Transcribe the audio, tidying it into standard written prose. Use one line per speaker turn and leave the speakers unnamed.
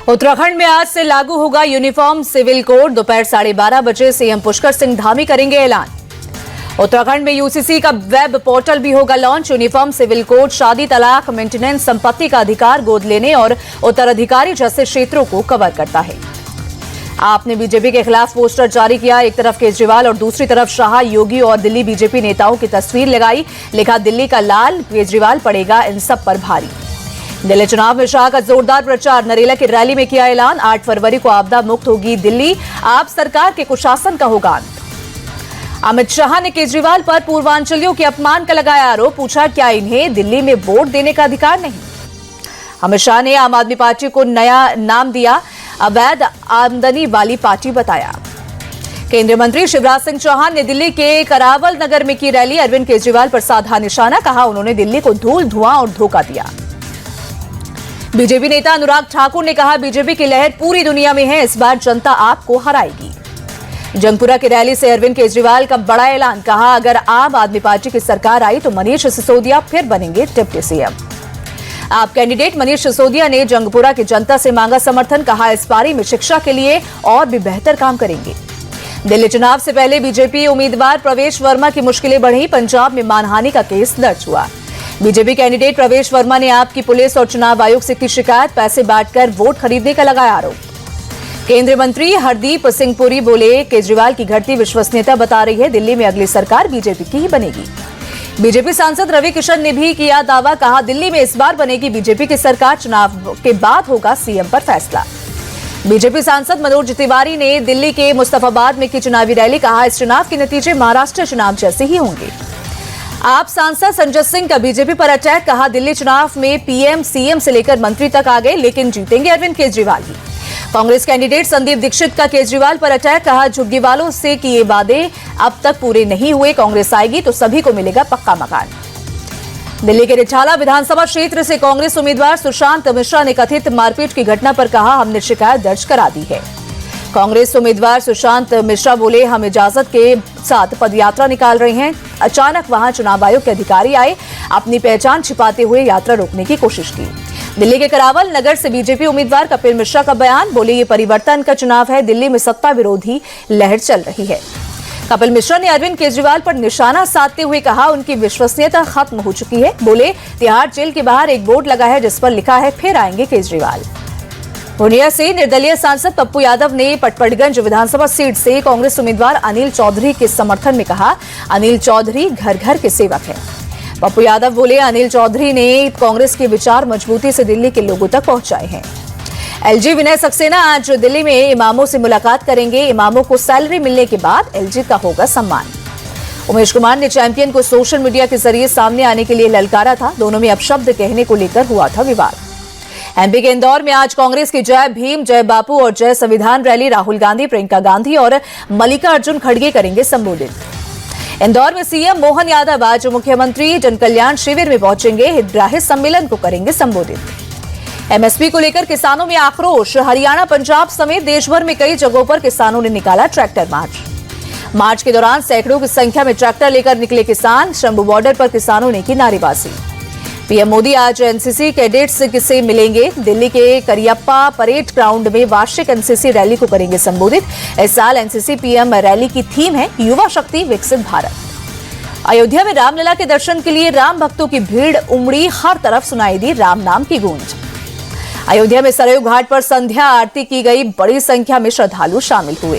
उत्तराखंड में आज से लागू होगा यूनिफॉर्म सिविल कोड। दोपहर 12:30 बजे सीएम पुष्कर सिंह धामी करेंगे ऐलान। उत्तराखंड में यूसीसी का वेब पोर्टल भी होगा लॉन्च। यूनिफॉर्म सिविल कोड शादी, तलाक, मेंटेनेंस, संपत्ति का अधिकार, गोद लेने और उत्तराधिकारी जैसे क्षेत्रों को कवर करता है। आपने बीजेपी के खिलाफ पोस्टर जारी किया। एक तरफ केजरीवाल और दूसरी तरफ शाह, योगी और दिल्ली बीजेपी नेताओं की तस्वीर लगाई। लिखा, दिल्ली का लाल केजरीवाल पड़ेगा इन सब पर भारी। दिल्ली चुनाव में शाह का जोरदार प्रचार। नरेला की रैली में किया ऐलान। 8 फरवरी को आपदा मुक्त होगी दिल्ली, आप सरकार के कुशासन का होगा अंत। अमित शाह ने केजरीवाल पर पूर्वांचलियों के अपमान का लगाया आरोप। पूछा, क्या इन्हें दिल्ली में वोट देने का अधिकार नहीं? अमित शाह ने आम आदमी पार्टी को नया नाम दिया, अवैध आमदनी वाली पार्टी बताया। केंद्रीय मंत्री शिवराज सिंह चौहान ने दिल्ली के करावल नगर में की रैली। अरविंद केजरीवाल पर साधा निशाना। कहा, उन्होंने दिल्ली को धूल, धुआं और धोखा दिया। बीजेपी नेता अनुराग ठाकुर ने कहा, बीजेपी की लहर पूरी दुनिया में है, इस बार जनता आपको हराएगी। जंगपुरा की रैली से अरविंद केजरीवाल का बड़ा ऐलान। कहा, अगर आम आदमी पार्टी की सरकार आई तो मनीष सिसोदिया फिर बनेंगे डिप्टी सीएम। आप कैंडिडेट मनीष सिसोदिया ने जंगपुरा की जनता से मांगा समर्थन। कहा, इस पारी में शिक्षा के लिए और भी बेहतर काम करेंगे। दिल्ली चुनाव से पहले बीजेपी उम्मीदवार प्रवेश वर्मा की मुश्किलें बढ़ी। पंजाब में मानहानि का केस दर्ज हुआ। बीजेपी कैंडिडेट प्रवेश वर्मा ने आपकी पुलिस और चुनाव आयोग से की शिकायत। पैसे बांटकर वोट खरीदने का लगाया आरोप। केंद्रीय मंत्री हरदीप सिंह पुरी बोले, केजरीवाल की घटती विश्वसनीयता बता रही है दिल्ली में अगली सरकार बीजेपी की ही बनेगी। बीजेपी सांसद रवि किशन ने भी किया दावा। कहा, दिल्ली में इस बार बनेगी बीजेपी की सरकार, चुनाव के बाद होगा सीएम पर फैसला। बीजेपी सांसद मनोज तिवारी ने दिल्ली के मुस्तफाबाद में की चुनावी रैली। कहा, इस चुनाव के नतीजे महाराष्ट्र चुनाव जैसे ही होंगे। आप सांसद संजय सिंह का बीजेपी पर अटैक। कहा, दिल्ली चुनाव में पीएम सीएम से लेकर मंत्री तक आ गए, लेकिन जीतेंगे अरविंद केजरीवाल ही। कांग्रेस कैंडिडेट संदीप दीक्षित का केजरीवाल पर अटैक। कहा, झुग्गीवालों से किए वादे अब तक पूरे नहीं हुए, कांग्रेस आएगी तो सभी को मिलेगा पक्का मकान। दिल्ली के रिठाला विधानसभा क्षेत्र से कांग्रेस उम्मीदवार सुशांत मिश्रा ने कथित मारपीट की घटना पर कहा, हमने शिकायत दर्ज करा दी है। कांग्रेस उम्मीदवार सुशांत मिश्रा बोले, हम इजाजत के साथ पदयात्रा निकाल रहे हैं। अचानक वहां चुनाव आयोग के अधिकारी आए, अपनी पहचान छिपाते हुए यात्रा रोकने की कोशिश की। दिल्ली के करावल नगर से बीजेपी उम्मीदवार कपिल मिश्रा का बयान। बोले, ये परिवर्तन का चुनाव है, दिल्ली में सत्ता विरोधी लहर चल रही है। कपिल मिश्रा ने अरविंद केजरीवाल पर निशाना साधते हुए कहा, उनकी विश्वसनीयता खत्म हो चुकी है। बोले, तिहाड़ जेल के बाहर एक बोर्ड लगा है जिस पर लिखा है, फिर आएंगे केजरीवाल। पूर्णिया से निर्दलीय सांसद पप्पू यादव ने पटपड़गंज विधानसभा सीट से कांग्रेस उम्मीदवार अनिल चौधरी के समर्थन में कहा, अनिल चौधरी घर घर के सेवक हैं। पप्पू यादव बोले, अनिल चौधरी ने कांग्रेस के विचार मजबूती से दिल्ली के लोगों तक पहुंचाए हैं। एलजी विनय सक्सेना आज दिल्ली में इमामों से मुलाकात करेंगे। इमामों को सैलरी मिलने के बाद एलजी का होगा सम्मान। उमेश कुमार ने चैंपियन को सोशल मीडिया के जरिए सामने आने के लिए ललकारा था। दोनों में अपशब्द कहने को लेकर हुआ था विवाद। एमपी के इंदौर में आज कांग्रेस की जय भीम, जय बापू और जय संविधान रैली राहुल गांधी, प्रियंका गांधी और मल्लिकार्जुन खड़गे करेंगे संबोधित। इंदौर में सीएम मोहन यादव आज मुख्यमंत्री जनकल्याण शिविर में पहुंचेंगे। हितग्राही सम्मेलन को करेंगे संबोधित। एमएसपी को लेकर किसानों में आक्रोश। हरियाणा, पंजाब समेत देश भर में कई जगहों पर किसानों ने निकाला ट्रैक्टर मार्च। मार्च के दौरान सैकड़ों की संख्या में ट्रैक्टर लेकर निकले किसान। शंभू बॉर्डर पर किसानों ने की नारेबाजी। पीएम मोदी आज एनसीसी कैडेट्स से मिलेंगे। दिल्ली के करियप्पा परेड ग्राउंड में वार्षिक एनसीसी रैली को करेंगे संबोधित। इस साल एनसीसी पीएम रैली की थीम है, युवा शक्ति विकसित भारत। अयोध्या में रामलला के दर्शन के लिए राम भक्तों की भीड़ उमड़ी। हर तरफ सुनाई दी राम नाम की गूंज। अयोध्या में सरयू घाट पर संध्या आरती की गई। बड़ी संख्या में श्रद्धालु शामिल हुए।